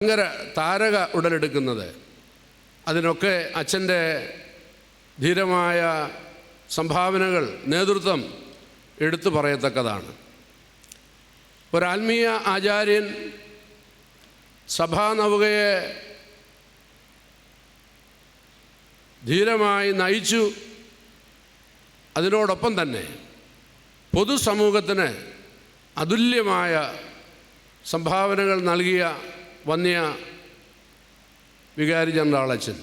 ഭയങ്കര താരക ഉടലെടുക്കുന്നത്. അതിനൊക്കെ അച്ഛൻ്റെ ധീരമായ സംഭാവനകൾ നേതൃത്വം എടുത്തു പറയത്തക്കതാണ്. ഒരാത്മീയ ആചാര്യൻ സഭാനൗകയെ ധീരമായി നയിച്ചു. അതിനോടൊപ്പം തന്നെ പൊതുസമൂഹത്തിന് അതുല്യമായ സംഭാവനകൾ നൽകിയ വന്യ വികാരി ജനറൽ അച്ഛൻ.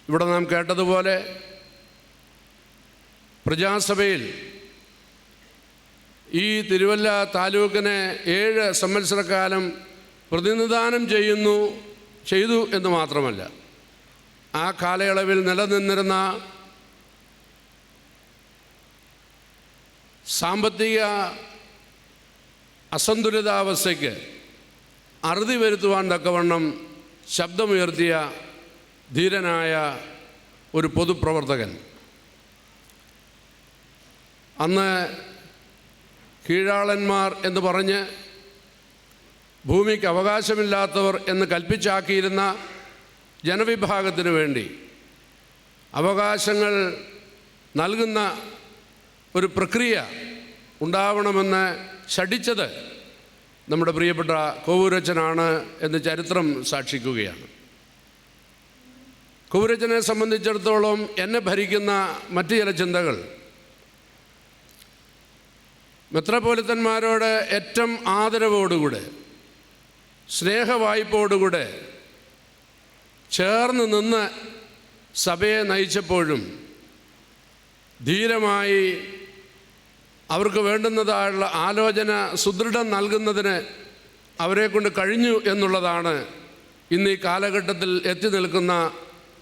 ഇവിടെ നാം കേട്ടതുപോലെ പ്രജാസഭയിൽ ഈ തിരുവല്ല താലൂക്കിനെ 7 സംവത്സരക്കാലം പ്രതിനിധാനം ചെയ്തു എന്ന് മാത്രമല്ല, ആ കാലയളവിൽ നിലനിന്നിരുന്ന സാമ്പത്തിക അസന്തുലിതാവസ്ഥയ്ക്ക് അറുതി വരുത്തുവാൻ തക്കവണ്ണം ശബ്ദമുയർത്തിയ ധീരനായ ഒരു പൊതുപ്രവർത്തകൻ. അന്ന് കീഴാളന്മാർ എന്ന് പറഞ്ഞ് ഭൂമിക്ക് അവകാശമില്ലാത്തവർ എന്ന് കൽപ്പിച്ചാക്കിയിരുന്ന ജനവിഭാഗത്തിനു വേണ്ടി അവകാശങ്ങൾ നൽകുന്ന ഒരു പ്രക്രിയ ഉണ്ടാവണമെന്ന് ശഠിച്ചത് നമ്മുടെ പ്രിയപ്പെട്ട കോവൂരച്ചനാണ് എന്ന് ചരിത്രം സാക്ഷിക്കുകയാണ്. കോവൂരച്ചനെ സംബന്ധിച്ചിടത്തോളം എന്നെ ഭരിക്കുന്ന മറ്റു ചില ചിന്തകൾ മെത്രാപ്പോലിത്തന്മാരോട് ഏറ്റവും ആദരവോടുകൂടെ സ്നേഹവായ്പോടുകൂടെ ചേർന്ന് നിന്ന് സഭയെ നയിച്ചപ്പോഴും ധീരമായി അവർക്ക് വേണ്ടുന്നതായുള്ള ആലോചന സുദൃഢം നൽകുന്നതിന് അവരെക്കൊണ്ട് കഴിഞ്ഞു എന്നുള്ളതാണ് ഇന്ന് ഈ കാലഘട്ടത്തിൽ എത്തി നിൽക്കുന്ന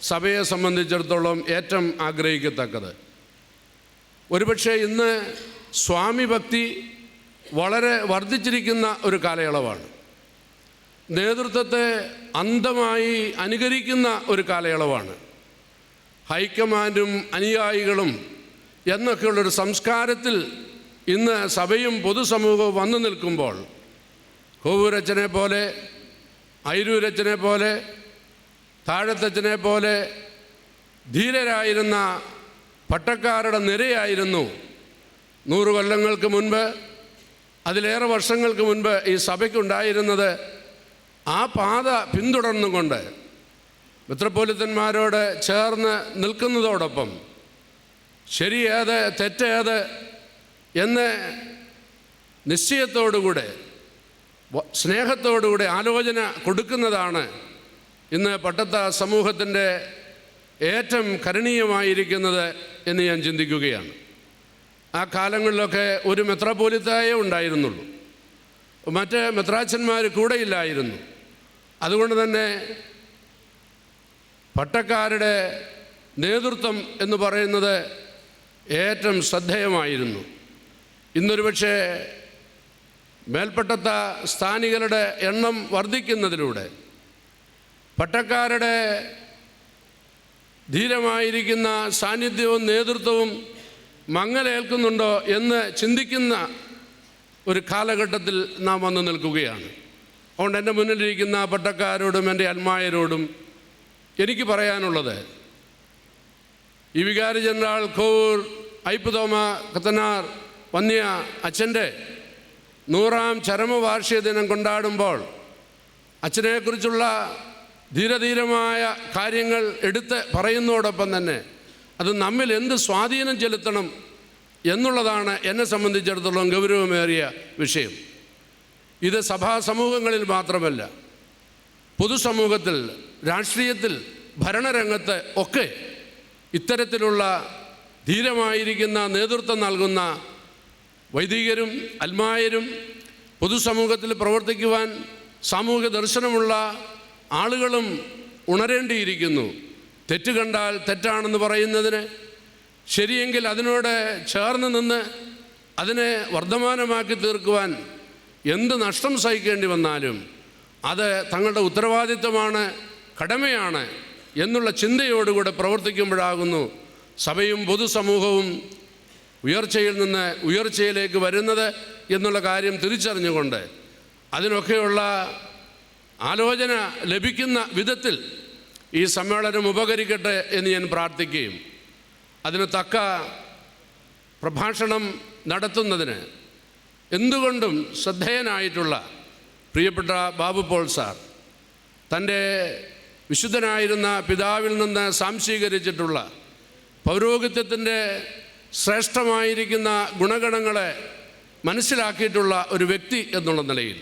സഭയെ സംബന്ധിച്ചിടത്തോളം ഏറ്റവും ആഗ്രഹിക്കത്തക്കത്. ഒരുപക്ഷെ ഇന്ന് സ്വാമി ഭക്തി വളരെ വർദ്ധിച്ചിരിക്കുന്ന ഒരു കാലയളവാണ്. നേതൃത്വത്തെ അന്ധമായി അനുകരിക്കുന്ന ഒരു കാലയളവാണ്. ഹൈക്കമാൻഡും അനുയായികളും എന്നൊക്കെയുള്ളൊരു സംസ്കാരത്തിൽ ഇന്ന് സഭയും പൊതുസമൂഹവും വന്നു നിൽക്കുമ്പോൾ കോവൂരച്ചനെ പോലെ, ഐരൂരച്ചനെ പോലെ, താഴത്തച്ഛനെ പോലെ ധീരരായിരുന്ന പട്ടക്കാരുടെ നിരയായിരുന്നു 100 കൊല്ലങ്ങൾക്ക് മുൻപ്, അതിലേറെ വർഷങ്ങൾക്ക് മുൻപ് ഈ സഭയ്ക്കുണ്ടായിരുന്നത്. ആ പാത പിന്തുടർന്നുകൊണ്ട് മെത്രാപ്പോലിത്തന്മാരോട് ചേർന്ന് നിൽക്കുന്നതോടൊപ്പം ശരിയേത് തെറ്റേത് എന്ന് നിശ്ചയത്തോടുകൂടെ സ്നേഹത്തോടുകൂടെ ആലോചന കൊടുക്കുന്നതാണ് ഇന്ന് പട്ടത്ത സമൂഹത്തിൻ്റെ ഏറ്റവും കരണീയമായിരിക്കുന്നത് എന്ന് ഞാൻ ചിന്തിക്കുകയാണ്. ആ കാലങ്ങളിലൊക്കെ ഒരു മെത്രാപ്പോലിത്തായേ ഉണ്ടായിരുന്നുള്ളൂ, മറ്റ് മെത്രാച്ചന്മാർ കൂടെയില്ലായിരുന്നു. അതുകൊണ്ട് തന്നെ പട്ടക്കാരുടെ നേതൃത്വം എന്ന് പറയുന്നത് ഏറ്റവും ശ്രദ്ധേയമായിരുന്നു. ഇന്നൊരു പക്ഷേ മേൽപ്പട്ടത്ത സ്ഥാനികളുടെ എണ്ണം വർദ്ധിക്കുന്നതിലൂടെ പട്ടക്കാരുടെ ധീരമായിരിക്കുന്ന സാന്നിധ്യവും നേതൃത്വവും മങ്ങലേൽക്കുന്നുണ്ടോ എന്ന് ചിന്തിക്കുന്ന ഒരു കാലഘട്ടത്തിൽ നാം വന്നു നിൽക്കുകയാണ്. അതുകൊണ്ട് എൻ്റെ മുന്നിലിരിക്കുന്ന പട്ടക്കാരോടും എൻ്റെ അൽമായരോടും എനിക്ക് പറയാനുള്ളത്, ഈ വികാരി ജനറൽ കോവൂർ ഐപ്പുതോമ കത്തനാർ വന്യ അച്ഛൻ്റെ 100ാം ചരമവാർഷിക ദിനം കൊണ്ടാടുമ്പോൾ അച്ഛനെക്കുറിച്ചുള്ള ധീരമായ കാര്യങ്ങൾ എടുത്ത് പറയുന്നതോടൊപ്പം തന്നെ അത് നമ്മിൽ എന്ത് സ്വാധീനം ചെലുത്തണം എന്നുള്ളതാണ് എന്നെ സംബന്ധിച്ചിടത്തോളം ഗൗരവമേറിയ വിഷയം. ഇത് സഭാസമൂഹങ്ങളിൽ മാത്രമല്ല, പൊതുസമൂഹത്തിൽ, രാഷ്ട്രീയത്തിൽ, ഭരണരംഗത്ത് ഒക്കെ ഇത്തരത്തിലുള്ള ധീരമായിരിക്കുന്ന നേതൃത്വം നൽകുന്ന വൈദികരും അൽമായരും പൊതുസമൂഹത്തിൽ പ്രവർത്തിക്കുവാൻ സാമൂഹിക ദർശനമുള്ള ആളുകളും ഉണരേണ്ടിയിരിക്കുന്നു. തെറ്റ് കണ്ടാൽ തെറ്റാണെന്ന് പറയുന്നതിന്, ശരിയെങ്കിൽ അതിനോട് ചേർന്ന് നിന്ന് അതിനെ വർദ്ധമാനമാക്കി തീർക്കുവാൻ എന്ത് നഷ്ടം സഹിക്കേണ്ടി വന്നാലും അത് തങ്ങളുടെ ഉത്തരവാദിത്വമാണ്, കടമയാണ് എന്നുള്ള ചിന്തയോടുകൂടെ പ്രവർത്തിക്കുമ്പോഴാകുന്നു സഭയും പൊതുസമൂഹവും ഉയർച്ചയിൽ നിന്ന് ഉയർച്ചയിലേക്ക് വരുന്നത് എന്നുള്ള കാര്യം തിരിച്ചറിഞ്ഞുകൊണ്ട് അതിനൊക്കെയുള്ള ആലോചന ലഭിക്കുന്ന വിധത്തിൽ ഈ സമ്മേളനം ഉപകരിക്കട്ടെ എന്ന് ഞാൻ പ്രാർത്ഥിക്കുകയും അതിന് തക്ക പ്രഭാഷണം നടത്തുന്നതിന് എന്തുകൊണ്ടും ശ്രദ്ധേയനായിട്ടുള്ള പ്രിയപ്പെട്ട ബാബു പോൾ സാർ തൻ്റെ വിശുദ്ധനായിരുന്ന പിതാവിൽ നിന്ന് സാംശീകരിച്ചിട്ടുള്ള പൗരോഹിത്യത്തിൻ്റെ ശ്രേഷ്ഠമായിരിക്കുന്ന ഗുണഗണങ്ങളെ മനസ്സിലാക്കിയിട്ടുള്ള ഒരു വ്യക്തി എന്നുള്ള നിലയിൽ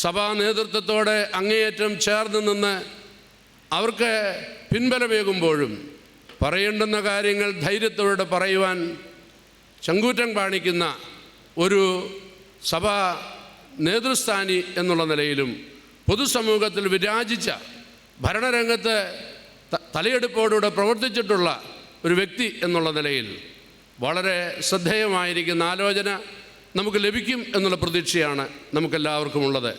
സഭാ നേതൃത്വത്തോടെ അങ്ങേയറ്റം ചേർന്ന് നിന്ന് അവർക്ക് പിൻബലമേകുമ്പോഴും പറയേണ്ടുന്ന കാര്യങ്ങൾ ധൈര്യത്തോടെ പറയുവാൻ ചങ്കൂറ്റം കാണിക്കുന്ന ഒരു സഭാ നേതൃസ്ഥാനി എന്നുള്ള നിലയിലും പൊതുസമൂഹത്തിൽ വിരാജിച്ച ഭരണരംഗത്ത് തലയെടുപ്പോടുകൂടെ പ്രവർത്തിച്ചിട്ടുള്ള ഒരു വ്യക്തി എന്നുള്ള നിലയിൽ വളരെ ശ്രദ്ധേയമായിരിക്കുന്ന ആലോചന നമുക്ക് ലഭിക്കും എന്നുള്ള പ്രതീക്ഷയാണ് നമുക്കെല്ലാവർക്കും ഉള്ളത്.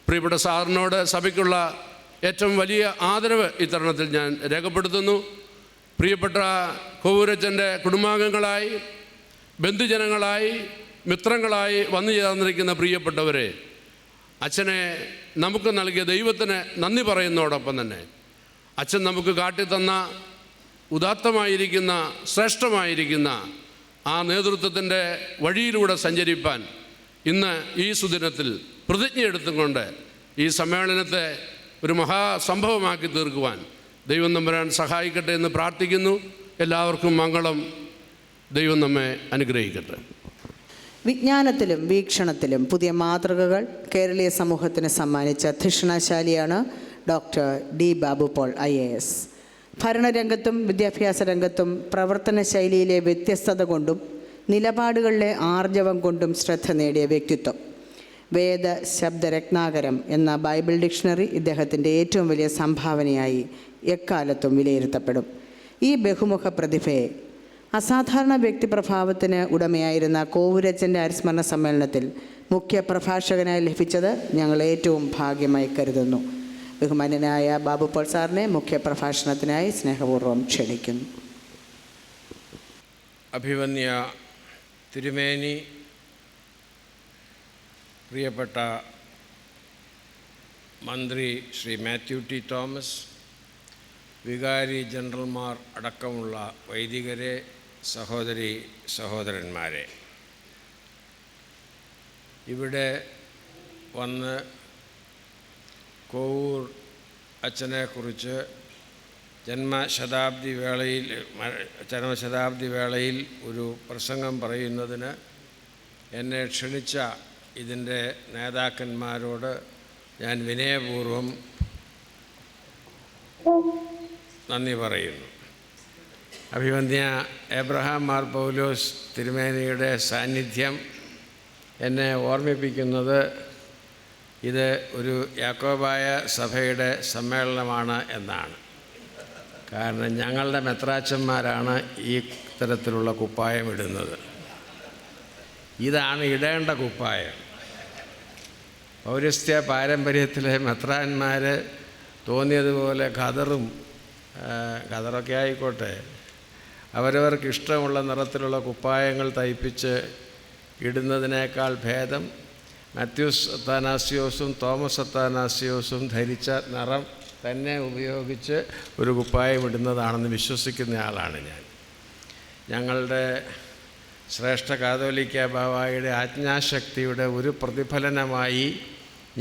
പ്രിയപ്പെട്ട സാറിനോട് സഭയ്ക്കുള്ള ഏറ്റവും വലിയ ആദരവ് ഇത്തരുണത്തിൽ ഞാൻ രേഖപ്പെടുത്തുന്നു. പ്രിയപ്പെട്ട കോവൂരച്ചൻ്റെ കുടുംബാംഗങ്ങളായി, ബന്ധുജനങ്ങളായി, മിത്രങ്ങളായി വന്നു ചേർന്നിരിക്കുന്ന പ്രിയപ്പെട്ടവരെ, അച്ഛനെ നമുക്ക് നൽകിയ ദൈവത്തിന് നന്ദി പറയുന്നതോടൊപ്പം തന്നെ അച്ഛൻ നമുക്ക് കാട്ടിത്തന്ന ഉദാത്തമായിരിക്കുന്ന ശ്രേഷ്ഠമായിരിക്കുന്ന ആ നേതൃത്വത്തിൻ്റെ വഴിയിലൂടെ സഞ്ചരിപ്പാൻ ഇന്ന് ഈ സുദിനത്തിൽ പ്രതിജ്ഞയെടുത്തുകൊണ്ട് ഈ സമ്മേളനത്തെ ഒരു മഹാസംഭവമാക്കി തീർക്കുവാൻ ദൈവം തമ്പുരാൻ സഹായിക്കട്ടെ എന്ന് പ്രാർത്ഥിക്കുന്നു. എല്ലാവർക്കും മംഗളം. ദൈവം നമ്മെ അനുഗ്രഹിക്കട്ടെ. വിജ്ഞാനത്തിലും വീക്ഷണത്തിലും പുതിയ മാതൃകകൾ കേരളീയ സമൂഹത്തിന് സമ്മാനിച്ച ധിഷണാശാലിയാണ് doctor D Babu Paul IAS. ഭരണരംഗത്തും വിദ്യാഭ്യാസ രംഗത്തും പ്രവർത്തന ശൈലിയിലെ വ്യത്യസ്തത കൊണ്ടും നിലപാടുകളിലെ ആർജവം കൊണ്ടും ശ്രദ്ധ നേടിയ വ്യക്തിത്വം. വേദ ശബ്ദരത്നാകരം എന്ന ബൈബിൾ ഡിക്ഷണറി ഇദ്ദേഹത്തിൻ്റെ ഏറ്റവും വലിയ സംഭാവനയായി എക്കാലത്തും വിലയിരുത്തപ്പെടും. ഈ ബഹുമുഖ പ്രതിഭയെ അസാധാരണ വ്യക്തിപ്രഭാവത്തിന് ഉടമയായിരുന്ന കോവൂരച്ചൻ്റെ അനുസ്മരണ സമ്മേളനത്തിൽ മുഖ്യ പ്രഭാഷകനായി ലഭിച്ചത് ഞങ്ങൾ ഏറ്റവും ഭാഗ്യമായി കരുതുന്നു. ബഹുമാന്യനായ ബാബു പോൾ സാറിനെ മുഖ്യ പ്രഭാഷണത്തിനായി സ്നേഹപൂർവ്വം ക്ഷണിക്കുന്നു. അഭിവന്യ തിരുമേനി, പ്രിയപ്പെട്ട മന്ത്രി ശ്രീ മാത്യു ടി തോമസ്, വികാരി ജനറൽമാർ അടക്കമുള്ള വൈദികരെ, സഹോദരി സഹോദരന്മാരെ, ഇവിടെ വന്ന് കോവൂർ അച്ഛനെക്കുറിച്ച് ജന്മശതാബ്ദി വേളയിൽ ഒരു പ്രസംഗം പറയുന്നതിന് എന്നെ ക്ഷണിച്ച ഇതിൻ്റെ നേതാക്കന്മാരോട് ഞാൻ വിനയപൂർവ്വം നന്ദി പറയുന്നു. അഭിവന്യ എബ്രഹാം മാർ പൗലോസ് തിരുമേനിയുടെ സാന്നിധ്യം എന്നെ ഓർമ്മിപ്പിക്കുന്നത് ഇത് ഒരു യാക്കോബായ സഭയുടെ സമ്മേളനമാണ് എന്നാണ്. കാരണം ഞങ്ങളുടെ മെത്രാച്ചന്മാരാണ് ഈ തരത്തിലുള്ള കുപ്പായം ഇടുന്നത്. ഇതാണ് ഇടേണ്ട കുപ്പായം. പൗരസ്ത്യ പാരമ്പര്യത്തിലെ മെത്രാന്മാർ തോന്നിയതുപോലെ ഖദറൊക്കെ ആയിക്കോട്ടെ, അവരവർക്ക് ഇഷ്ടമുള്ള നിറത്തിലുള്ള കുപ്പായങ്ങൾ തയ്പ്പിച്ച് ഇടുന്നതിനേക്കാൾ ഭേദം മാത്യൂസ് അത്താനാസിയോസും തോമസ് അത്താനാസിയോസും ധരിച്ച നിറം തന്നെ ഉപയോഗിച്ച് ഒരു കുപ്പായം ഇടുന്നതാണെന്ന് വിശ്വസിക്കുന്ന ആളാണ് ഞാൻ. ഞങ്ങളുടെ ശ്രേഷ്ഠ കാതോലിക്ക ബാവായുടെ ആജ്ഞാശക്തിയുടെ ഒരു പ്രതിഫലനമായി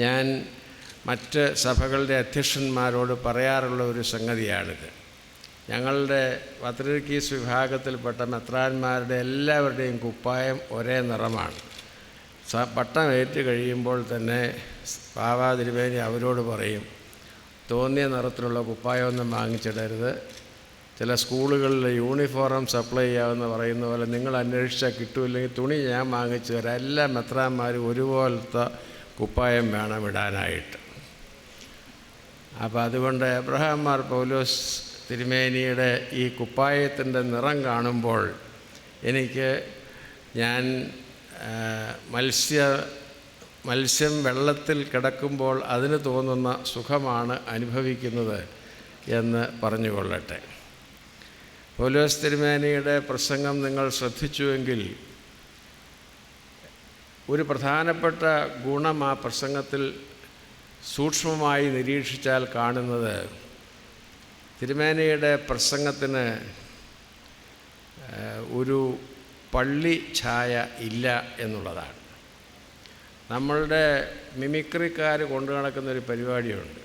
ഞാൻ മറ്റ് സഭകളുടെ അധ്യക്ഷന്മാരോട് പറയാറുള്ള ഒരു സംഗതിയാണിത്. ഞങ്ങളുടെ പത്രികീസ് വിഭാഗത്തിൽപ്പെട്ട മെത്രാന്മാരുടെ എല്ലാവരുടെയും കുപ്പായം ഒരേ നിറമാണ്. പട്ടം ഏറ്റ് കഴിയുമ്പോൾ തന്നെ ബാവാ തിരുമേനി അവരോട് പറയും, തോന്നിയ നിറത്തിലുള്ള കുപ്പായമൊന്നും വാങ്ങിച്ചിടരുത്. ചില സ്കൂളുകളിൽ യൂണിഫോം സപ്ലൈ ചെയ്യാമെന്ന് പറയുന്ന പോലെ നിങ്ങൾ അന്വേഷിച്ചാൽ കിട്ടുമില്ലെങ്കിൽ തുണി ഞാൻ വാങ്ങിച്ചു തരാം. എല്ലാ മെത്രാന്മാരും ഒരുപോലത്തെ കുപ്പായം വേണം ഇടാനായിട്ട്. അപ്പോൾ അതുകൊണ്ട് എബ്രഹാം മാർ പൗലോസ് തിരുമേനിയുടെ ഈ കുപ്പായത്തിൻ്റെ നിറം കാണുമ്പോൾ ഞാൻ മത്സ്യം വെള്ളത്തിൽ കിടക്കുമ്പോൾ അതിന് തോന്നുന്ന സുഖമാണ് അനുഭവിക്കുന്നത് എന്ന് പറഞ്ഞുകൊള്ളട്ടെ. പൗലോസ് തിരുമേനിയുടെ പ്രസംഗം നിങ്ങൾ ശ്രദ്ധിച്ചുവെങ്കിൽ ഒരു പ്രധാനപ്പെട്ട ഗുണം ആ പ്രസംഗത്തിൽ സൂക്ഷ്മമായി നിരീക്ഷിച്ചാൽ കാണുന്നത് തിരുമേനിയുടെ പ്രസംഗത്തിന് ഒരു പള്ളി ഛായ ഇല്ല എന്നുള്ളതാണ്. നമ്മളുടെ മിമിക്രിക്കാർ കൊണ്ടു നടക്കുന്നൊരു പരിപാടിയുണ്ട്.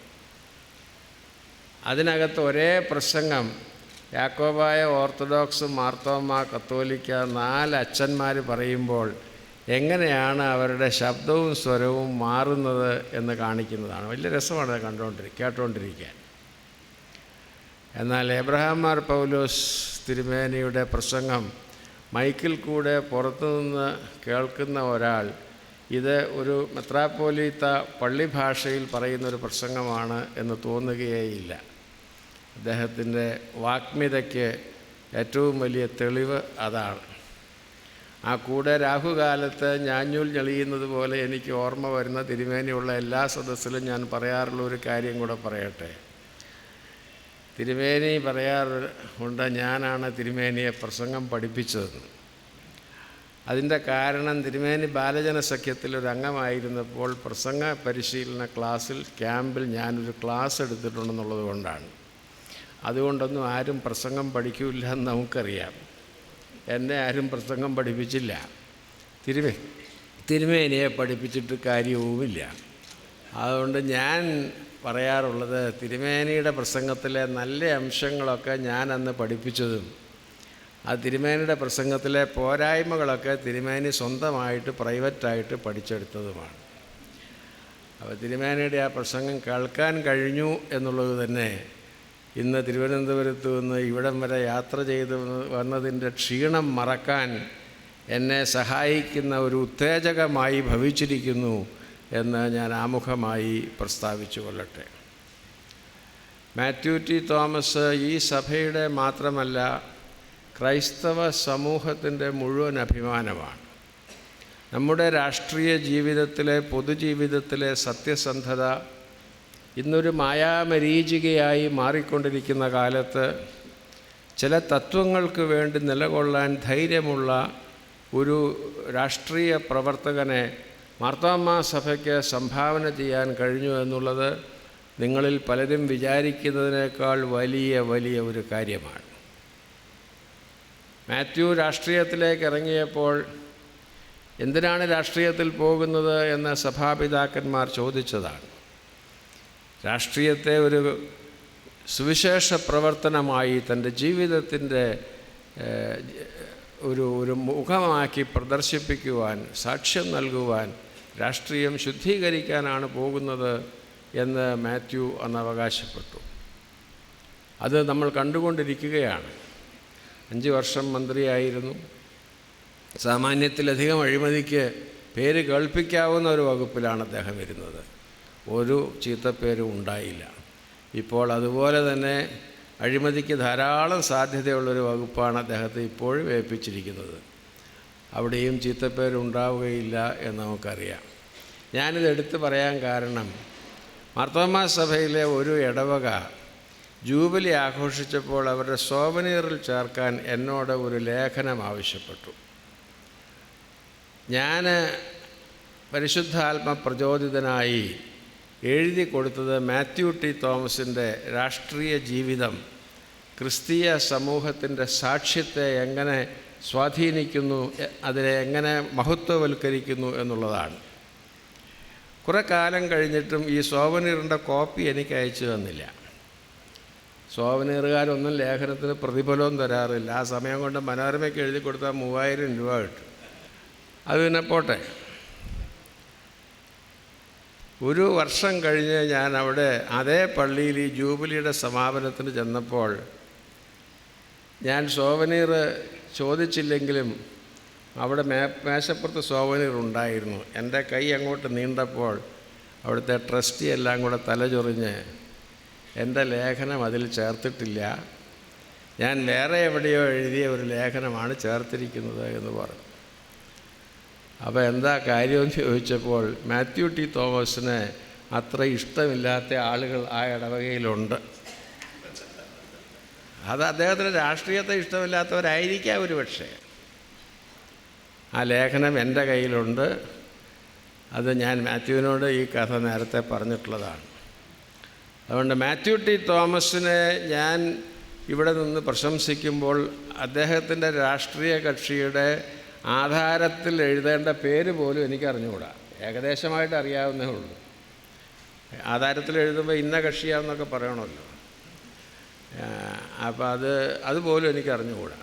അതിനകത്ത് ഒരേ പ്രസംഗം യാക്കോബായ, ഓർത്തഡോക്സ്, മാർത്തോമ, കത്തോലിക്ക 4 അച്ഛന്മാർ പറയുമ്പോൾ എങ്ങനെയാണ് അവരുടെ ശബ്ദവും സ്വരവും മാറുന്നത് എന്ന് കാണിക്കുന്നതാണ്. വലിയ രസമാണ് അത് കേട്ടുകൊണ്ടിരിക്കാൻ. എന്നാൽ എബ്രഹാം മാർ പൗലോസ് തിരുമേനിയുടെ പ്രസംഗം മൈക്കിൽ കൂടെ പുറത്തുനിന്ന് കേൾക്കുന്ന ഒരാൾ ഇത് ഒരു മെത്രാപ്പോലീത്ത പള്ളി ഭാഷയിൽ പറയുന്നൊരു പ്രസംഗമാണ് എന്ന് തോന്നുകയേയില്ല. അദ്ദേഹത്തിൻ്റെ വാഗ്മിതയ്ക്ക് ഏറ്റവും വലിയ തെളിവ് അതാണ്. ആ കൂടെ രാഹുകാലത്ത് ഞാഞ്ഞൂൽ ഞെളിയുന്നത് പോലെ എനിക്ക് ഓർമ്മ വരുന്ന തിരുമേനിയുള്ള എല്ലാ സദസ്സിലും ഞാൻ പറയാറുള്ള ഒരു കാര്യം കൂടെ പറയട്ടെ. തിരുമേനി പറയാറുണ്ട്, ഞാനാണ് തിരുമേനിയെ പ്രസംഗം പഠിപ്പിച്ചതെന്ന്. അതിൻ്റെ കാരണം തിരുമേനി ബാലജന സഖ്യത്തിലൊരു അംഗമായിരുന്നപ്പോൾ പ്രസംഗ പരിശീലന ക്യാമ്പിൽ ഞാനൊരു ക്ലാസ് എടുത്തിട്ടുണ്ടെന്നുള്ളത് കൊണ്ടാണ്. അതുകൊണ്ടൊന്നും ആരും പ്രസംഗം പഠിക്കില്ല എന്ന് നമുക്കറിയാം. എന്നെ ആരും പ്രസംഗം പഠിപ്പിച്ചില്ല. തിരുമേനിയെ പഠിപ്പിച്ചിട്ട് കാര്യവുമില്ല. അതുകൊണ്ട് ഞാൻ പറയാറുള്ളത്, തിരുമേനിയുടെ പ്രസംഗത്തിലെ നല്ല അംശങ്ങളൊക്കെ ഞാൻ അന്ന് പഠിപ്പിച്ചതും ആ തിരുമേനിയുടെ പ്രസംഗത്തിലെ പോരായ്മകളൊക്കെ തിരുമേനി സ്വന്തമായിട്ട് പ്രൈവറ്റായിട്ട് പഠിച്ചെടുത്തതുമാണ്. അപ്പോൾ തിരുമേനിയുടെ ആ പ്രസംഗം കേൾക്കാൻ കഴിഞ്ഞു എന്നുള്ളത് തന്നെ ഇന്ന് തിരുവനന്തപുരത്ത് നിന്ന് ഇവിടം വരെ യാത്ര ചെയ്ത് വന്നതിൻ്റെ ക്ഷീണം മറക്കാൻ എന്നെ സഹായിക്കുന്ന ഒരു ഉത്തേജകമായി ഭവിച്ചിരിക്കുന്നു എന്ന് ഞാൻ ആമുഖമായി പ്രസ്താവിച്ചു കൊള്ളട്ടെ. മാത്യു ടി തോമസ് ഈ സഭയുടെ മാത്രമല്ല ക്രൈസ്തവ സമൂഹത്തിൻ്റെ മുഴുവൻ അഭിമാനമാണ്. നമ്മുടെ രാഷ്ട്രീയ ജീവിതത്തിലെ, പൊതുജീവിതത്തിലെ സത്യസന്ധത ഇന്നൊരു മായാമരീചികയായി മാറിക്കൊണ്ടിരിക്കുന്ന കാലത്ത് ചില തത്വങ്ങൾക്ക് വേണ്ടി നിലകൊള്ളാൻ ധൈര്യമുള്ള ഒരു രാഷ്ട്രീയ പ്രവർത്തകനെ മാർത്തോമാ സഭയ്ക്ക് സംഭാവന ചെയ്യാൻ കഴിഞ്ഞു എന്നുള്ളത് നിങ്ങളിൽ പലരും വിചാരിക്കുന്നതിനേക്കാൾ വലിയ ഒരു കാര്യമാണ്. മാത്യു രാഷ്ട്രീയത്തിലേക്ക് ഇറങ്ങിയപ്പോൾ എന്തിനാണ് രാഷ്ട്രീയത്തിൽ പോകുന്നത് എന്ന് സഭാപിതാക്കന്മാർ ചോദിച്ചതാണ്. രാഷ്ട്രീയത്തെ ഒരു സുവിശേഷ പ്രവർത്തനമായി തൻ്റെ ജീവിതത്തിൻ്റെ ഒരു മുഖമാക്കി പ്രദർശിപ്പിക്കുവാൻ, സാക്ഷ്യം നൽകുവാൻ, രാഷ്ട്രീയം ശുദ്ധീകരിക്കാനാണ് പോകുന്നത് എന്ന് മാത്യു അന്ന് അവകാശപ്പെട്ടു. അത് നമ്മൾ കണ്ടുകൊണ്ടിരിക്കുകയാണ്. 5 വർഷം മന്ത്രിയായിരുന്നു. സാമാന്യത്തിലധികം അഴിമതിക്ക് പേര് കേൾപ്പിക്കാവുന്ന ഒരു വകുപ്പിലാണ് അദ്ദേഹം ഇരുന്നത്. ഒരു ചീത്തപ്പേരും ഉണ്ടായില്ല. ഇപ്പോൾ അതുപോലെ തന്നെ അഴിമതിക്ക് ധാരാളം സാധ്യതയുള്ളൊരു വകുപ്പാണ് അദ്ദേഹത്തെ ഇപ്പോഴും ഏൽപ്പിച്ചിരിക്കുന്നത്. അവിടെയും ചീത്തപ്പേരുണ്ടാവുകയില്ല എന്ന് നമുക്കറിയാം. ഞാനിത് എടുത്തു പറയാൻ കാരണം, മാർത്തോമാ സഭയിലെ ഒരു ഇടവക ജൂബിലി ആഘോഷിച്ചപ്പോൾ അവരുടെ സോവനീറിൽ ചേർക്കാൻ എന്നോട് ഒരു ലേഖനം ആവശ്യപ്പെട്ടു. ഞാൻ പരിശുദ്ധാത്മ പ്രചോദിതനായി എഴുതി കൊടുത്തത് മാത്യു ടി തോമസിൻ്റെ രാഷ്ട്രീയ ജീവിതം ക്രിസ്തീയ സമൂഹത്തിൻ്റെ സാക്ഷ്യത്തെ എങ്ങനെ സ്വാധീനിക്കുന്നു, അതിനെ എങ്ങനെ മഹത്വവൽക്കരിക്കുന്നു എന്നുള്ളതാണ്. കുറേ കാലം കഴിഞ്ഞിട്ടും ഈ സോവനീറിൻ്റെ കോപ്പി എനിക്ക് അയച്ചു തന്നില്ല. സോവനീറുകാരൊന്നും ലേഖനത്തിന് പ്രതിഫലവും തരാറില്ല. ആ സമയം കൊണ്ട് മനോരമയ്ക്ക് എഴുതി കൊടുത്താൽ 3000 രൂപ കിട്ടും. അത് പിന്നെ പോട്ടെ. ഒരു വർഷം കഴിഞ്ഞ് ഞാൻ അവിടെ അതേ പള്ളിയിൽ ഈ ജൂബിലിയുടെ സമാപനത്തിന് ചെന്നപ്പോൾ ഞാൻ സോവനീർ ചോദിച്ചില്ലെങ്കിലും അവിടെ മേശപ്പുറത്ത് സോവനീർ ഉണ്ടായിരുന്നു. എൻ്റെ കൈ അങ്ങോട്ട് നീണ്ടപ്പോൾ അവിടുത്തെ ട്രസ്റ്റി എല്ലാം കൂടെ തലചൊറിഞ്ഞ് എൻ്റെ ലേഖനം അതിൽ ചേർത്തിട്ടില്ല, ഞാൻ വേറെ എവിടെയോ എഴുതിയ ഒരു ലേഖനമാണ് ചേർത്തിരിക്കുന്നത് എന്ന് പറഞ്ഞു. അപ്പോൾ എന്താ കാര്യമെന്ന് ചോദിച്ചപ്പോൾ മാത്യു ടി തോമസിന് അത്ര ഇഷ്ടമില്ലാത്ത ആളുകൾ ആ ഇടവകയിലുണ്ട്. അത് അദ്ദേഹത്തിന് രാഷ്ട്രീയത്തെ ഇഷ്ടമില്ലാത്തവരായിരിക്കാം ഒരു പക്ഷേ. ആ ലേഖനം എൻ്റെ കയ്യിലുണ്ട്. അത് ഞാൻ മാത്യുവിനോട് ഈ കഥ നേരത്തെ പറഞ്ഞിട്ടുള്ളതാണ്. അതുകൊണ്ട് മാത്യു ടി തോമസിനെ ഞാൻ ഇവിടെ നിന്ന് പ്രശംസിക്കുമ്പോൾ അദ്ദേഹത്തിൻ്റെ രാഷ്ട്രീയ കക്ഷിയുടെ ആധാരത്തിൽ എഴുതേണ്ട പേര് പോലും എനിക്ക് അറിഞ്ഞുകൂടാ. ഏകദേശമായിട്ട് അറിയാവുന്നേ ഉള്ളൂ. ആധാരത്തിൽ എഴുതുമ്പോൾ ഇന്ന കക്ഷിയാണെന്നൊക്കെ പറയണമല്ലോ. അപ്പോൾ അതുപോലും എനിക്ക് അറിഞ്ഞുകൂടാ.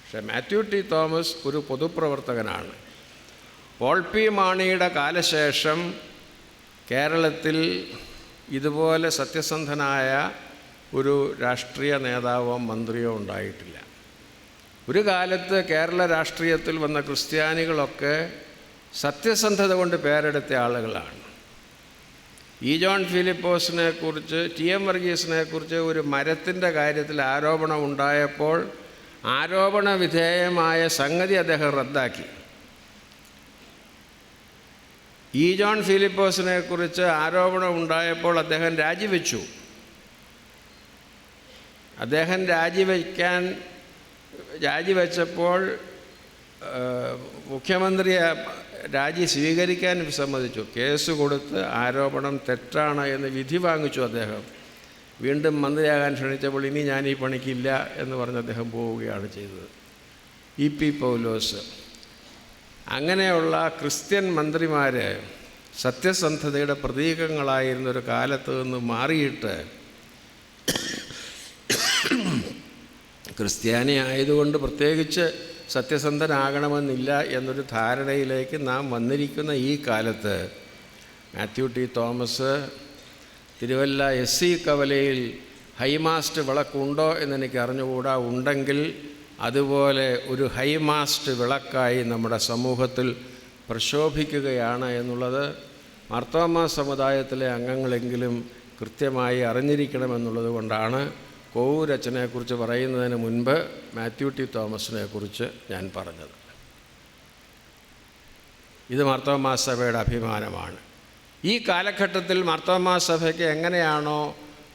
പക്ഷേ മാത്യു ടി തോമസ് ഒരു പൊതുപ്രവർത്തകനാണ്. പോൾ പി മാണിയുടെ കാലശേഷം കേരളത്തിൽ ഇതുപോലെ സത്യസന്ധനായ ഒരു രാഷ്ട്രീയ നേതാവോ മന്ത്രിയോ ഉണ്ടായിട്ടില്ല. ഒരു കാലത്ത് കേരള രാഷ്ട്രീയത്തിൽ വന്ന ക്രിസ്ത്യാനികളൊക്കെ സത്യസന്ധത കൊണ്ട് പേരെടുത്ത ആളുകളാണ്. ഇ ജോൺ ഫിലിപ്പോസിനെ കുറിച്ച്, ടി എം വർഗീസിനെ കുറിച്ച് ഒരു മരത്തിൻ്റെ കാര്യത്തിൽ ആരോപണം ഉണ്ടായപ്പോൾ ആരോപണ വിധേയമായ സംഗതി അദ്ദേഹം റദ്ദാക്കി. ഇ ജോൺ ഫിലിപ്പോസിനെ കുറിച്ച് ആരോപണം ഉണ്ടായപ്പോൾ അദ്ദേഹം രാജിവെച്ചു. അദ്ദേഹം രാജിവെച്ചപ്പോൾ മുഖ്യമന്ത്രി രാജി സ്വീകരിക്കാൻ വിസമ്മതിച്ചു. കേസ് കൊടുത്ത് ആരോപണം തെറ്റാണ് എന്ന് വിധി വാങ്ങിച്ചു. അദ്ദേഹം വീണ്ടും മന്ത്രിയാകാൻ ക്ഷണിച്ചപ്പോൾ ഇനി ഞാൻ ഈ പണിക്കില്ല എന്ന് പറഞ്ഞ് അദ്ദേഹം പോവുകയാണ് ചെയ്തത്. ഇ പി പൗലോസ്, അങ്ങനെയുള്ള ക്രിസ്ത്യൻ മന്ത്രിമാർ സത്യസന്ധതയുടെ പ്രതീകങ്ങളായിരുന്നൊരു കാലത്ത് നിന്ന് മാറിയിട്ട് ക്രിസ്ത്യാനി ആയതുകൊണ്ട് പ്രത്യേകിച്ച് സത്യസന്ധനാകണമെന്നില്ല എന്നൊരു ധാരണയിലേക്ക് നാം വന്നിരിക്കുന്ന ഈ കാലത്ത് Mathew T Thomas Thiruvalla SC കവലയിൽ ഹൈമാസ്റ്റ് വിളക്കുണ്ടോ എന്നെനിക്ക് അറിഞ്ഞുകൂടാ. ഉണ്ടെങ്കിൽ അതുപോലെ ഒരു ഹൈമാസ്റ്റ് വിളക്കായി നമ്മുടെ സമൂഹത്തിൽ പ്രശോഭിക്കുകയാണ് എന്നുള്ളത് മാർത്തോമാ സമുദായത്തിലെ അംഗങ്ങളെങ്കിലും കൃത്യമായി അറിഞ്ഞിരിക്കണമെന്നുള്ളത് കൊണ്ടാണ് കോവൂരച്ചനെക്കുറിച്ച് പറയുന്നതിന് മുൻപ് മാത്യു ടി തോമസിനെ കുറിച്ച് ഞാൻ പറഞ്ഞത്. ഇത് മാർത്തോമാ സഭയുടെ അഭിമാനമാണ്. ഈ കാലഘട്ടത്തിൽ മാർത്തോമാ സഭയ്ക്ക് എങ്ങനെയാണോ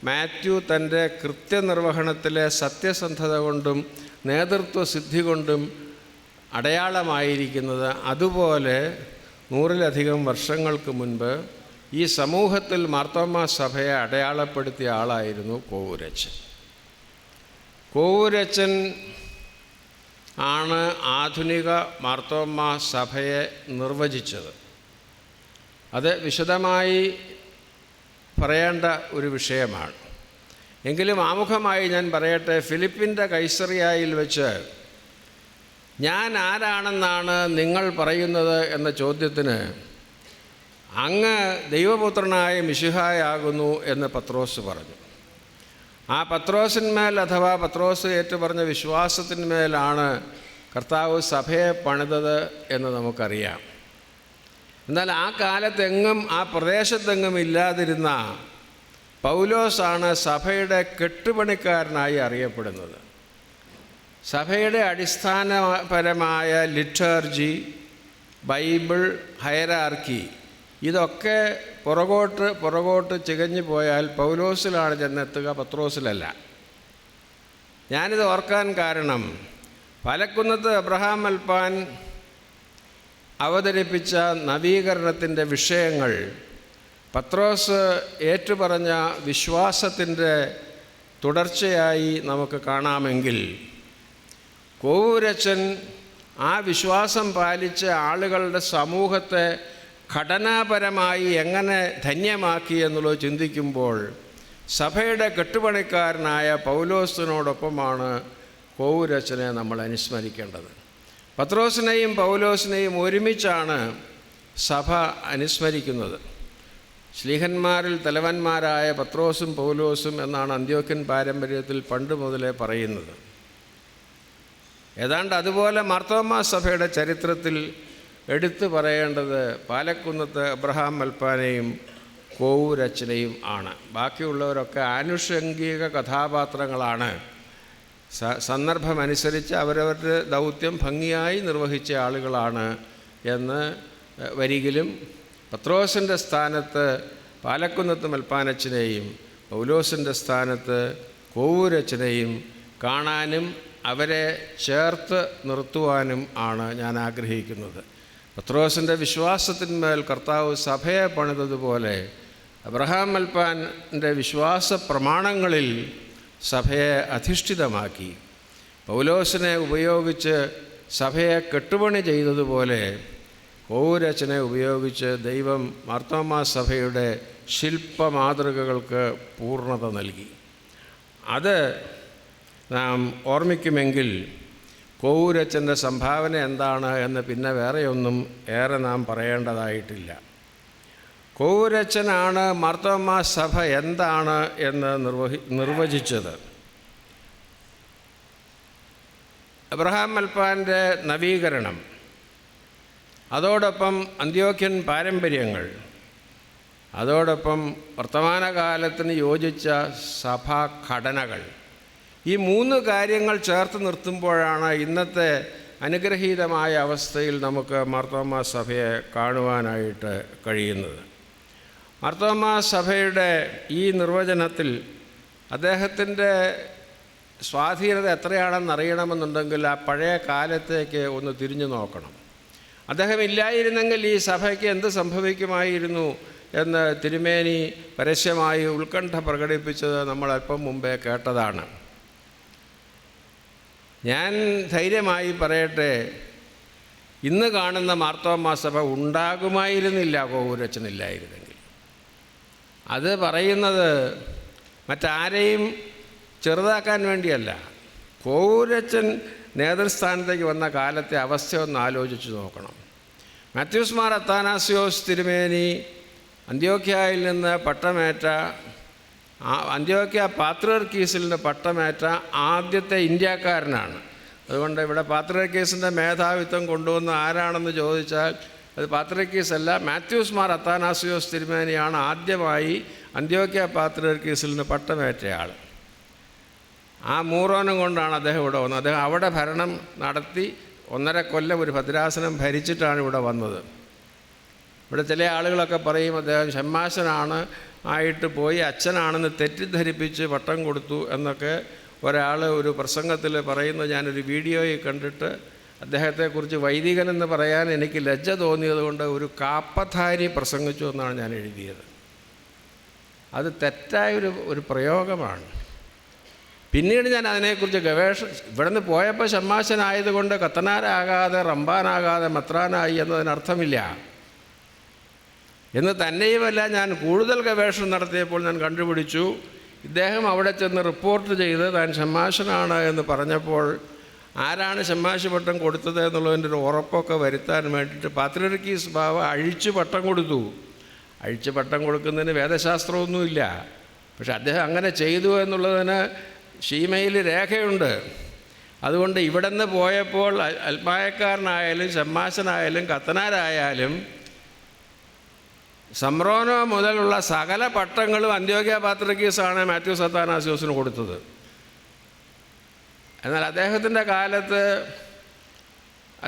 മാത്യു തൻ്റെ കൃത്യനിർവഹണത്തിലെ സത്യസന്ധത കൊണ്ടും നേതൃത്വസിദ്ധി കൊണ്ടും അടയാളമായിരിക്കുന്നത്, അതുപോലെ 100-ലധികം വർഷങ്ങൾക്ക് മുൻപ് ഈ സമൂഹത്തിൽ മാർത്തോമാ സഭയെ അടയാളപ്പെടുത്തിയ ആളായിരുന്നു കോവൂരച്ചൻ. കോവൂരച്ചൻ ആണ് ആധുനിക മാർത്തോമാ സഭയെ നിർവചിച്ചത്. അത് വിശദമായി പറയേണ്ട ഒരു വിഷയമാണ്. എങ്കിലും ആമുഖമായി ഞാൻ പറയട്ടെ. ഫിലിപ്പിൻ്റെ കൈസറിയായിൽ വെച്ച് ഞാൻ ആരാണെന്നാണ് നിങ്ങൾ പറയുന്നത് എന്ന ചോദ്യത്തിന് അങ്ങ് ദൈവപുത്രനായ മിശിഹായാകുന്നു എന്ന് പത്രോസ് പറഞ്ഞു. ആ പത്രോസിന്മേൽ, അഥവാ പത്രോസ് ഏറ്റുപറഞ്ഞ വിശ്വാസത്തിന്മേലാണ് കർത്താവ് സഭയെ പണിതത് എന്ന് നമുക്കറിയാം. എന്നാൽ ആ കാലത്തെങ്ങും, ആ പ്രദേശത്തെങ്ങും ഇല്ലാതിരുന്ന പൗലോസാണ് സഭയുടെ കെട്ടുപണിക്കാരനായി അറിയപ്പെടുന്നത്. സഭയുടെ അടിസ്ഥാനപരമായ ലിറ്റർജി, ബൈബിൾ, ഹയരാർക്കി ഇതൊക്കെ പുറകോട്ട് ചികഞ്ഞു പോയാൽ പൗലോസിലാണ് ചെന്നെത്തുക, പത്രോസിലല്ല. ഞാനിത് ഓർക്കാൻ കാരണം, പാലക്കുന്നത്ത് അബ്രഹാം മൽപ്പാൻ അവതരിപ്പിച്ച നവീകരണത്തിൻ്റെ വിഷയങ്ങൾ പത്രോസ് ഏറ്റുപറഞ്ഞ വിശ്വാസത്തിൻ്റെ തുടർച്ചയായി നമുക്ക് കാണാമെങ്കിൽ, കോവൂരച്ചൻ ആ വിശ്വാസം പാലിച്ച ആളുകളുടെ സമൂഹത്തെ ഘടനാപരമായി എങ്ങനെ ധന്യമാക്കി എന്നുള്ളത് ചിന്തിക്കുമ്പോൾ സഭയുടെ കെട്ടുപണിക്കാരനായ പൗലോസിനോടൊപ്പമാണ് കോവൂരച്ചനെ നമ്മൾ അനുസ്മരിക്കേണ്ടത്. പത്രോസിനെയും പൗലോസിനെയും ഒരുമിച്ചാണ് സഭ അനുസ്മരിക്കുന്നത്. ശ്ലീഹന്മാരിൽ തലവന്മാരായ പത്രോസും പൗലോസും എന്നാണ് അന്ത്യോക്യൻ പാരമ്പര്യത്തിൽ പണ്ട് മുതലേ പറയുന്നത്. ഏതാണ്ട് അതുപോലെ മാർത്തോമാ സഭയുടെ ചരിത്രത്തിൽ എടുത്തു പറയേണ്ടത് പാലക്കുന്നത്ത് അബ്രഹാം മൽപ്പാനെയും കോവൂരച്ചനെയും ആണ്. ബാക്കിയുള്ളവരൊക്കെ ആനുഷംഗിക കഥാപാത്രങ്ങളാണ്. സന്ദർഭമനുസരിച്ച് അവരവരുടെ ദൗത്യം ഭംഗിയായി നിർവഹിച്ച ആളുകളാണ് എന്ന് വരികിലും, പത്രോസിൻ്റെ സ്ഥാനത്ത് പാലക്കുന്നത്ത് മൽപ്പാനച്ചനെയും പൗലോസിൻ്റെ സ്ഥാനത്ത് കോവൂരച്ചനെയും കാണാനും അവരെ ചേർത്ത് നിർത്തുവാനും ആണ് ഞാൻ ആഗ്രഹിക്കുന്നത്. പത്രോസിൻ്റെ വിശ്വാസത്തിന്മേൽ കർത്താവ് സഭയെ പണിതതുപോലെ അബ്രഹാം മൽപ്പാൻ്റെ വിശ്വാസ പ്രമാണങ്ങളിൽ സഭയെ അധിഷ്ഠിതമാക്കി. പൗലോസിനെ ഉപയോഗിച്ച് സഭയെ കെട്ടുപണി ചെയ്തതുപോലെ പൗരച്ചനെ ഉപയോഗിച്ച് ദൈവം മാർത്തോമാ സഭയുടെ ശില്പമാതൃകകൾക്ക് പൂർണ്ണത നൽകി. അത് നാം ഓർമ്മിക്കുമെങ്കിൽ പൗരച്ചൻ്റെ സംഭാവന എന്താണ് എന്ന് പിന്നെ വേറെയൊന്നും ഏറെ നാം പറയേണ്ടതായിട്ടില്ല. പൗരച്ചനാണ് മാർത്തോമാ സഭ എന്താണ് എന്ന് നിർവചിച്ചത്. അബ്രഹാം മൽപ്പാൻ്റെ നവീകരണം, അതോടൊപ്പം അന്ത്യോക്യൻ പാരമ്പര്യങ്ങൾ, അതോടൊപ്പം വർത്തമാനകാലത്തിന് യോജിച്ച സഭാഘടനകൾ, ഈ 3 കാര്യങ്ങൾ ചേർത്ത് നിർത്തുമ്പോഴാണ് ഇന്നത്തെ അനുഗ്രഹീതമായ അവസ്ഥയിൽ നമുക്ക് മാർത്തോമാ സഭയെ കാണുവാനായിട്ട് കഴിയുന്നത്. മാർത്തോമാ സഭയുടെ ഈ നിർവചനത്തിൽ അദ്ദേഹത്തിൻ്റെ സ്വാധീനത എത്രയാണെന്ന് അറിയണമെന്നുണ്ടെങ്കിൽ ആ പഴയ കാലത്തേക്ക് ഒന്ന് തിരിഞ്ഞു നോക്കണം. അദ്ദേഹം ഇല്ലായിരുന്നെങ്കിൽ ഈ സഭയ്ക്ക് എന്ത് സംഭവിക്കുമായിരുന്നു എന്ന് തിരുമേനി പരസ്യമായി ഉത്കണ്ഠ പ്രകടിപ്പിച്ചത് നമ്മൾ അല്പം മുമ്പേ കേട്ടതാണ്. ഞാൻ ധൈര്യമായി പറയട്ടെ, ഇന്ന് കാണുന്ന മാർത്തോമാ സഭ ഉണ്ടാകുമായിരുന്നില്ല പൗരച്ചനില്ലായിരുന്നെങ്കിൽ. അത് പറയുന്നത് മറ്റാരെയും ചെറുതാക്കാൻ വേണ്ടിയല്ല. പൗരച്ചൻ നേതൃസ്ഥാനത്തേക്ക് വന്ന കാലത്തെ അവസ്ഥ ഒന്ന് ആലോചിച്ച് നോക്കണം. മാത്യൂസ് മാർ അത്താനാസിയോസ് തിരുമേനി അന്ത്യോക്യയിൽ നിന്ന് പട്ടമേറ്റ, അന്ത്യോക്യ പാത്രിയർക്കീസിൽ നിന്ന് പട്ടമേറ്റ ആദ്യത്തെ ഇന്ത്യക്കാരനാണ്. അതുകൊണ്ട് ഇവിടെ പാത്രിയർക്കീസിൻ്റെ മേധാവിത്വം കൊണ്ടുവന്ന ആരാണെന്ന് ചോദിച്ചാൽ അത് പാത്രിയർക്കീസ് അല്ല, മാത്യൂസ് മാർ അത്താനാസിയോസ് തിരുമേനിയാണ് ആദ്യമായി അന്ത്യോക്യ പാത്രിയർക്കീസിൽ നിന്ന് പട്ടമേറ്റയാൾ. ആ മൂറോനം കൊണ്ടാണ് അദ്ദേഹം ഇവിടെ വന്നത്. അദ്ദേഹം അവിടെ ഭരണം നടത്തി 1.5 കൊല്ലം ഒരു ഭദ്രാസനം ഭരിച്ചിട്ടാണ് ഇവിടെ വന്നത്. ഇവിടെ ചില ആളുകളൊക്കെ പറയും അദ്ദേഹം ഷമ്മാശനാണ് ആയിട്ട് പോയി അച്ഛനാണെന്ന് തെറ്റിദ്ധരിപ്പിച്ച് പട്ടം കൊടുത്തു എന്നൊക്കെ ഒരാൾ ഒരു പ്രസംഗത്തിൽ പറയുന്നത് ഞാനൊരു വീഡിയോയിൽ കണ്ടിട്ട് അദ്ദേഹത്തെക്കുറിച്ച് വൈദികനെന്ന് പറയാൻ എനിക്ക് ലജ്ജ തോന്നിയതുകൊണ്ട് ഒരു കാപ്പധാരി പ്രസംഗിച്ചു എന്നാണ് ഞാൻ എഴുതിയത്. അത് തെറ്റായൊരു പ്രയോഗമാണ്. പിന്നീട് ഞാൻ അതിനെക്കുറിച്ച് ഇവിടെ നിന്ന് പോയപ്പോൾ ഷമ്മാശനായതുകൊണ്ട് കത്തനാരാകാതെ റമ്പാനാകാതെ മെത്രാനായി എന്നതിനർത്ഥമില്ല. എന്ന് തന്നെയുമല്ല, ഞാൻ കൂടുതൽ ഗവേഷണം നടത്തിയപ്പോൾ ഞാൻ കണ്ടുപിടിച്ചു ഇദ്ദേഹം അവിടെ ചെന്ന് റിപ്പോർട്ട് ചെയ്ത് താൻ ഷമ്മാശനാണ് എന്ന് പറഞ്ഞപ്പോൾ ആരാണ് ഷമ്മാശ് പട്ടം കൊടുത്തത് എന്നുള്ളതിൻ്റെ ഒരു ഉറപ്പൊക്കെ വരുത്താൻ വേണ്ടിയിട്ട് പാത്രിയർക്കീസ് ബാവ അഴിച്ചു പട്ടം കൊടുത്തു. അഴിച്ചു പട്ടം കൊടുക്കുന്നതിന് വേദശാസ്ത്രമൊന്നുമില്ല. പക്ഷെ അദ്ദേഹം അങ്ങനെ ചെയ്തു എന്നുള്ളതിന് ഷീമയിൽ രേഖയുണ്ട്. അതുകൊണ്ട് ഇവിടെ നിന്ന് പോയപ്പോൾ അൽമായക്കാരനായാലും ഷമ്മാശനായാലും കത്തനാരായാലും സംറോനോ മുതലുള്ള സകല പട്ടങ്ങളും അന്ത്യോക്യ പാത്രിയർക്കീസാണ് മാത്യൂസ് അത്താനാസിയോസിന് കൊടുത്തത്. എന്നാൽ അദ്ദേഹത്തിൻ്റെ കാലത്ത്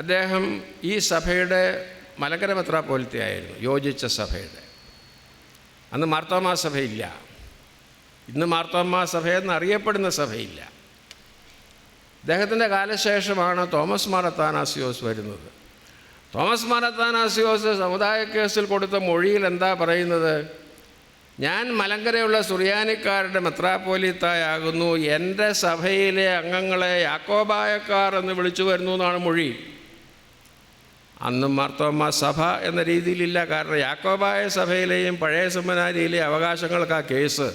അദ്ദേഹം ഈ സഭയുടെ മലങ്കര മെത്രാപ്പോലിത്തയായിരുന്നു, യോജിച്ച സഭയുടെ. അന്ന് മാർത്തോമാ സഭയില്ല. ഇന്ന് മാർത്തോമാ സഭയെന്ന് അറിയപ്പെടുന്ന സഭയില്ല. അദ്ദേഹത്തിൻ്റെ കാലശേഷമാണ് തോമസ് മാർ അത്താനാസിയോസ് വരുന്നത്. തോമസ് മാർ അത്താനാസിയോസ് സമുദായ കേസിൽ കൊടുത്ത മൊഴിയിൽ എന്താ പറയുന്നത്? ഞാൻ മലങ്കരയുള്ള സുറിയാനിക്കാരുടെ മെത്രാപ്പോലീത്തായാകുന്നു, എൻ്റെ സഭയിലെ അംഗങ്ങളെ യാക്കോബായക്കാർ എന്ന് വിളിച്ചു വരുന്നു എന്നാണ് മൊഴി. അന്നും മാർത്തോമാ സഭ എന്ന രീതിയിലില്ല. കാരണം യാക്കോബായ സഭയിലെയും പഴയ സെമിനാരിയിലെ അവകാശങ്ങൾക്ക് ആ കേസ്.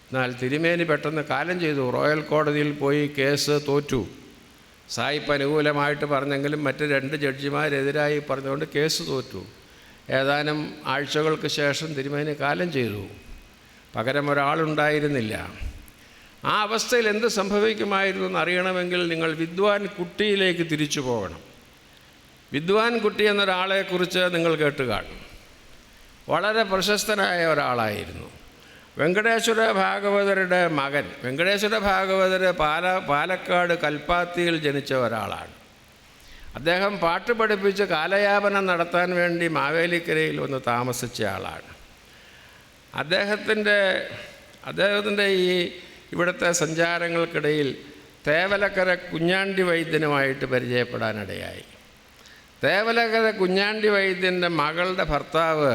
എന്നാൽ തിരുമേനി പെട്ടെന്ന് കാലം ചെയ്തു. റോയൽ കോടതിയിൽ പോയി കേസ് തോറ്റു. സായിപ്പ് അനുകൂലമായിട്ട് പറഞ്ഞെങ്കിലും മറ്റ് 2 ജഡ്ജിമാരെതിരായി പറഞ്ഞുകൊണ്ട് കേസ് തോറ്റു. ഏതാനും ആഴ്ചകൾക്ക് ശേഷം തിരുമേനി കാലം ചെയ്തു. പകരം ഒരാളുണ്ടായിരുന്നില്ല. ആ അവസ്ഥയിൽ എന്ത് സംഭവിക്കുമായിരുന്നു എന്നറിയണമെങ്കിൽ നിങ്ങൾ വിദ്വാൻ കുട്ടിയിലേക്ക് തിരിച്ചു പോകണം. വിദ്വാൻ കുട്ടി എന്നൊരാളെക്കുറിച്ച് നിങ്ങൾ കേട്ട് കാണും. വളരെ പ്രശസ്തനായ ഒരാളായിരുന്നു. വെങ്കടേശ്വര ഭാഗവതരുടെ മകൻ. വെങ്കടേശ്വര ഭാഗവതർ പാലക്കാട് കൽപ്പാത്തിയിൽ ജനിച്ച ഒരാളാണ്. അദ്ദേഹം പാട്ട് പഠിപ്പിച്ച് കാലയാപനം നടത്താൻ വേണ്ടി മാവേലിക്കരയിൽ വന്ന് താമസിച്ച ആളാണ്. അദ്ദേഹത്തിൻ്റെ ഈ ഇവിടുത്തെ സഞ്ചാരങ്ങൾക്കിടയിൽ തേവലക്കര കുഞ്ഞാണ്ടി വൈദ്യനുമായിട്ട് പരിചയപ്പെടാനിടയായി. തേവലക്കര കുഞ്ഞാണ്ടി വൈദ്യൻ്റെ മകളുടെ ഭർത്താവ്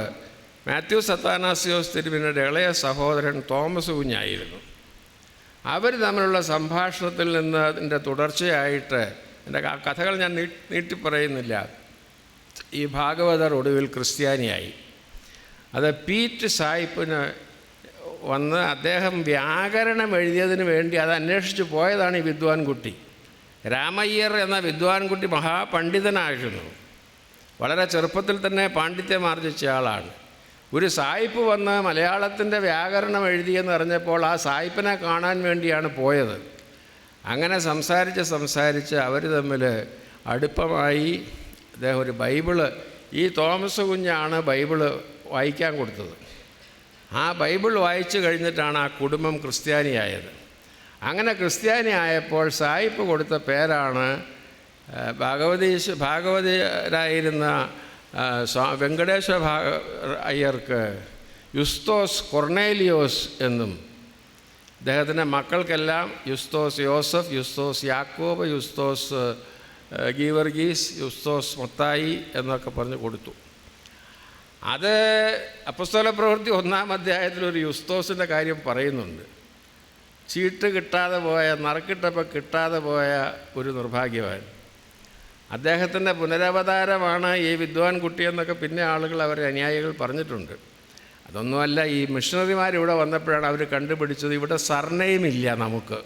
മാത്യൂസ് അത്താനാസിയോസ് തിരുമേനിയുടെ ഇളയ സഹോദരൻ തോമസ് കുഞ്ഞായിരുന്നു. അവർ തമ്മിലുള്ള സംഭാഷണത്തിൽ നിന്ന് അതിൻ്റെ തുടർച്ചയായിട്ട്, എൻ്റെ കഥകൾ ഞാൻ നീട്ടിപ്പറയുന്നില്ല, ഈ ഭാഗവതർ ഒടുവിൽ ക്രിസ്ത്യാനിയായി. അത് പീറ്റ് സായിപ്പിന് വന്ന് അദ്ദേഹം വ്യാകരണം എഴുതിയതിന് വേണ്ടി അത് അന്വേഷിച്ച് പോയതാണ് ഈ വിദ്വാൻകുട്ടി. രാമയ്യർ എന്ന വിദ്വാൻകുട്ടി മഹാപണ്ഡിതനായിരുന്നു. വളരെ ചെറുപ്പത്തിൽ തന്നെ പാണ്ഡിത്യം ആർജിച്ച ആളാണ്. ഒരു സായിപ്പ് വന്ന് മലയാളത്തിൻ്റെ വ്യാകരണം എഴുതിയെന്ന് അറിഞ്ഞപ്പോൾ ആ സായിപ്പിനെ കാണാൻ വേണ്ടിയാണ് പോയത്. അങ്ങനെ സംസാരിച്ച് അവർ തമ്മിൽ അടുപ്പമായി. അദ്ദേഹം ഒരു ബൈബിള്, ഈ തോമസ് കുഞ്ഞാണ് ബൈബിള് വായിക്കാൻ കൊടുത്തത്. ആ ബൈബിൾ വായിച്ചു കഴിഞ്ഞിട്ടാണ് ആ കുടുംബം ക്രിസ്ത്യാനിയായത്. അങ്ങനെ ക്രിസ്ത്യാനിയായപ്പോൾ സായിപ്പ് കൊടുത്ത പേരാണ് ഭാഗവതരായിരുന്ന വെങ്കടേശ്വര അയ്യർക്ക് യുസ്തോസ് കൊർണേലിയോസ് എന്നും, അദ്ദേഹത്തിൻ്റെ മക്കൾക്കെല്ലാം യുസ്തോസ് യോസഫ്, യുസ്തോസ് യാക്കോബ്, യുസ്തോസ് ഗീവർഗീസ്, യുസ്തോസ് മത്തായി എന്നൊക്കെ പറഞ്ഞ് കൊടുത്തു. അത് അപ്പസ്തോല പ്രവൃത്തി 1-ാം അധ്യായത്തിലൊരു യുസ്തോസിൻ്റെ കാര്യം പറയുന്നുണ്ട്. ചീട്ട് കിട്ടാതെ പോയ, നറുക്കിട്ടപ്പോൾ കിട്ടാതെ പോയ ഒരു നിർഭാഗ്യവാൻ. അദ്ദേഹത്തിൻ്റെ പുനരവതാരമാണ് ഈ വിദ്വാൻ കുട്ടിയെന്നൊക്കെ പിന്നെ ആളുകൾ, അവരുടെ അനുയായികൾ പറഞ്ഞിട്ടുണ്ട്. അതൊന്നുമല്ല, ഈ മിഷണറിമാർ ഇവിടെ വന്നപ്പോഴാണ് അവർ കണ്ടുപിടിച്ചത് ഇവിടെ സർനെയിം ഇല്ല നമുക്ക്.